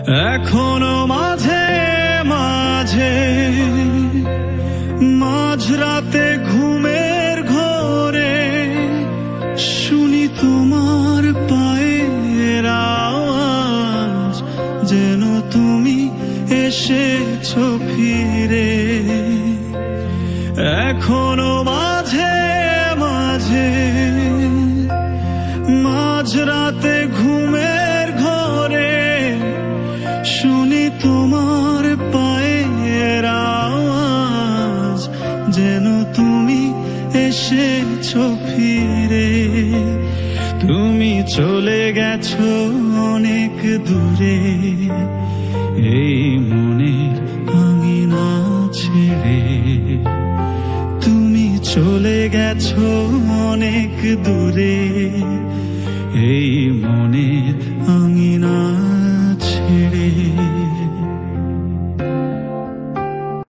এখনো মাঝে মাঝে মাঝরাতে ঘুমের ঘোরে শুনি তোমার পায়ের আওয়াজ, যেন তুমি এসেছো ফিরে। এখনো মাঝে মাঝে মাঝরাতে ঘুমের ঘোরে শুনি তোমার পায়ের আওয়াজ, যেন তুমি এসেছো ফিরে। তুমি চলে গেছো অনেক দূরে, এই মনের আঙিনা ছেড়ে। তুমি চলে গেছো অনেক দূরে, এই মনের আঙিনা ছেড়ে।